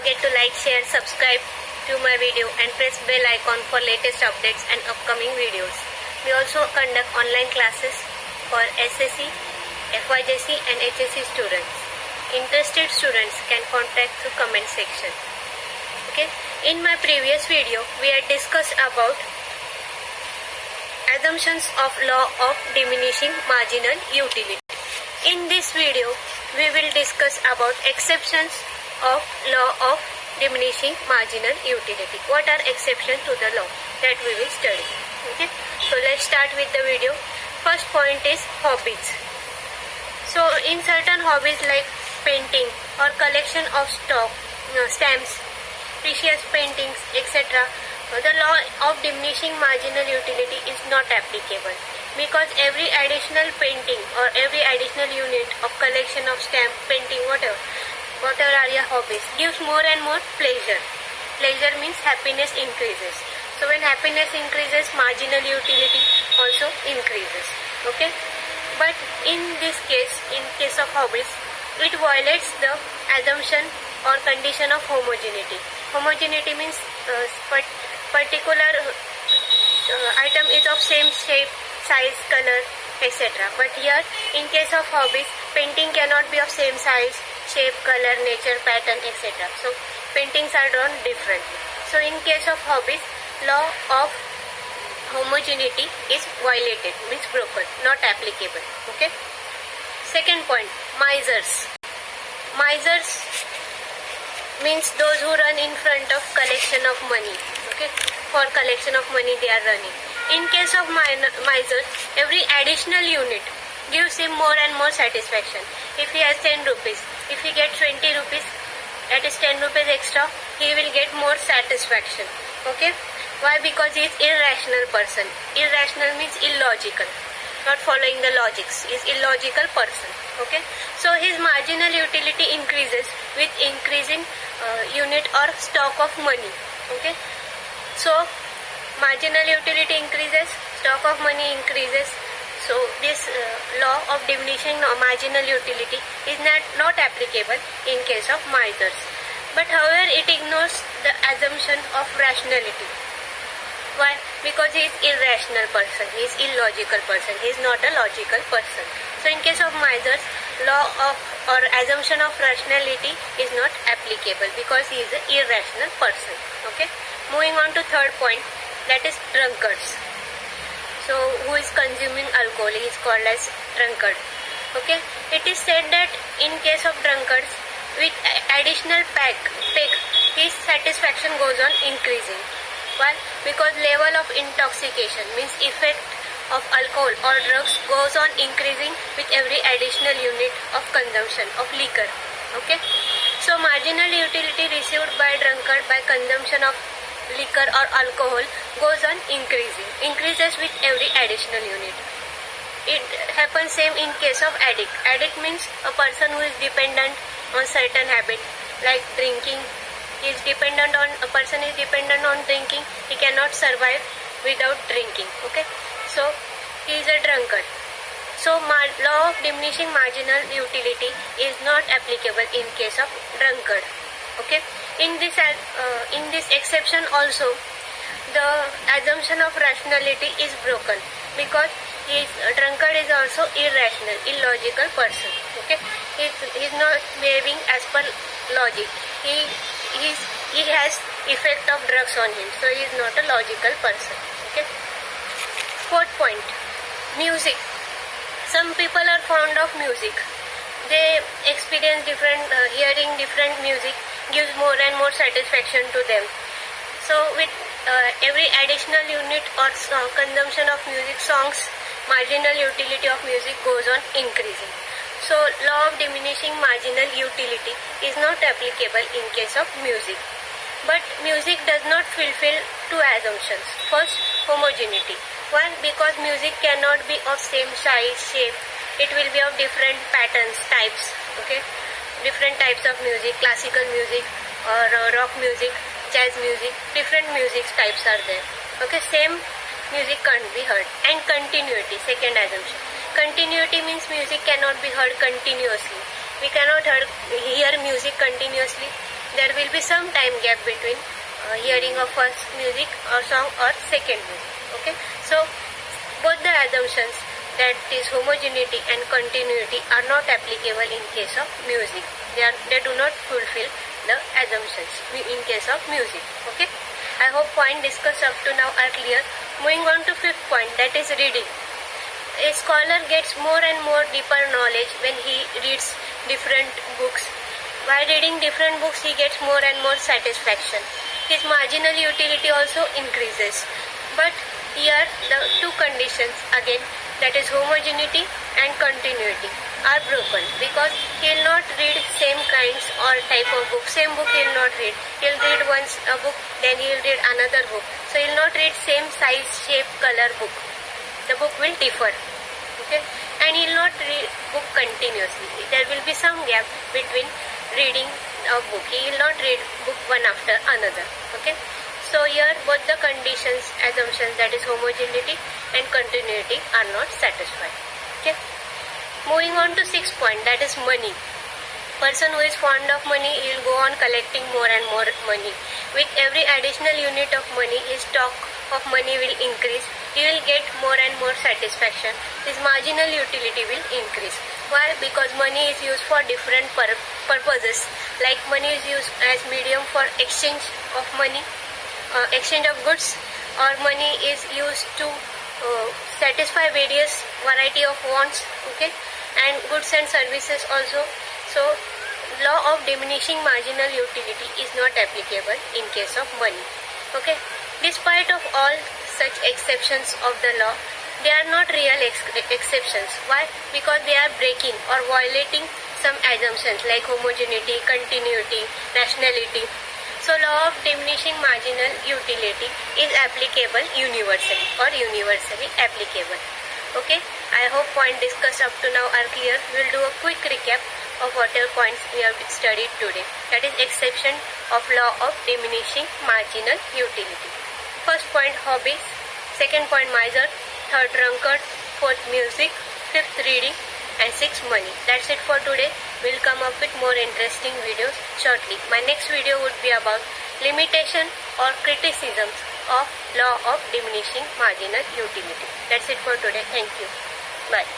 forget to like, share, subscribe to my video and press bell icon for latest updates and upcoming videos. We also conduct online classes for SSC, FYJC and HSC students. Interested students can contact through comment section. Okay. In my previous video, we had discussed about assumptions of law of diminishing marginal utility. In this video, we will discuss about exceptions of law of diminishing marginal utility. What are exceptions to the law that we will study? Okay. So let's start with the video. First point is hobbies. So in certain hobbies like painting or collection of stamps, precious paintings, etc., the law of diminishing marginal utility is not applicable, because every additional painting or every additional unit of collection of stamp, painting, whatever are your hobbies, gives more and more pleasure. Pleasure means happiness increases. So when happiness increases, marginal utility also increases. Okay. But in this case, in case of hobbies, it violates the assumption or condition of homogeneity. Homogeneity means particular item is of same shape, size, color, etc. But here, in case of hobbies, painting cannot be of same size, shape, color, nature, pattern, etc. So paintings are drawn differently. So in case of hobbies, law of homogeneity is violated, means broken, not applicable. Okay. Second point, misers. Misers means those who run in front of collection of money. Okay. For collection of money they are running. In case of miser, every additional unit gives him more and more satisfaction. If he has 10 rupees, if he gets 20 rupees, that is 10 rupees extra, he will get more satisfaction. Okay. Why? Because he is irrational person. Irrational means illogical, not following the logics. He is illogical person. Okay. So his marginal utility increases with increasing unit or stock of money. Okay. So marginal utility increases, stock of money increases. So this law of diminishing marginal utility is not applicable in case of misers. But however, it ignores the assumption of rationality. Why? Because he is irrational person, he is illogical person, he is not a logical person. So in case of misers, law of or assumption of rationality is not applicable because he is an irrational person. Okay. Moving on to third point, that is drunkards. So who is consuming alcohol, he is called as drunkard. Okay. It is said that in case of drunkards, with additional peg, his satisfaction goes on increasing. Why? Because level of intoxication means effect of alcohol or drugs goes on increasing with every additional unit of consumption of liquor. Okay. So marginal utility received by drunkard by consumption of liquor or alcohol goes on increases with every additional unit. It happens same in case of addict. Addict means a person who is dependent on certain habit like drinking. A person is dependent on drinking, he cannot survive without drinking. Okay. So he is a drunkard. So law of diminishing marginal utility is not applicable in case of drunkard. Okay. In this exception also, the assumption of rationality is broken because drunkard is also irrational, illogical person. Okay. He is not behaving as per logic. He has effect of drugs on him, so he is not a logical person. Okay. Fourth point, music. Some people are fond of music. They experience hearing different music gives more and more satisfaction to them. So with every additional unit or consumption of music songs, marginal utility of music goes on increasing. So law of diminishing marginal utility is not applicable in case of music. But music does not fulfill two assumptions. First, homogeneity. Why? Because music cannot be of same size, shape. It will be of different patterns, types. Okay. Different types of music, classical music or rock music, jazz music. Different music types are there. Okay. Same music can't be heard. And continuity, second assumption. Continuity means music cannot be heard continuously. We cannot hear music continuously there will be some time gap between hearing of first music or song or second music. Okay, so both the assumptions, that is homogeneity and continuity, are not applicable in case of music. They do not fulfill the assumptions in case of music. Okay, I hope point discussed up to now are clear. Moving on to fifth point, that is reading. A scholar gets more and more deeper knowledge when he reads different books. By reading different books, he gets more and more satisfaction. His marginal utility also increases. But here the two conditions again, that is homogeneity and continuity, are broken, because he will not read same kinds or type of book. Same book he will not read. He will read once a book, then he will read another book. So he will not read same size, shape, color book. The book will differ. Okay, and he will not read book continuously. There will be some gap between reading a book. He will not read book one after another. Okay, so here both the conditions, assumptions, that is homogeneity and continuity, are not satisfied. Okay, moving on to sixth point, that is money. Person who is fond of money, he will go on collecting more and more money. With every additional unit of money, his stock of money will increase. He will get more and more satisfaction. His marginal utility will increase. Why? Because money is used for different purposes. Like money is used as medium for exchange of money, exchange of goods, or money is used to satisfy various variety of wants. Okay, and goods and services also. So law of diminishing marginal utility is not applicable in case of money. Okay, despite of all such exceptions of the law, they are not real exceptions. Why? Because they are breaking or violating some assumptions like homogeneity, continuity, rationality. So law of diminishing marginal utility is applicable universally or universally applicable. Okay, I hope point discussed up to now are clear. We will do a quick recap of whatever points we have studied today. That is exception of law of diminishing marginal utility. First point, hobbies. Second point, miser. Third, drunkard. Fourth, music. Fifth, reading. And sixth, money. That's it for today. We'll come up with more interesting videos shortly. My next video would be about limitation or criticisms of law of diminishing marginal utility. That's it for today. Thank you. Bye.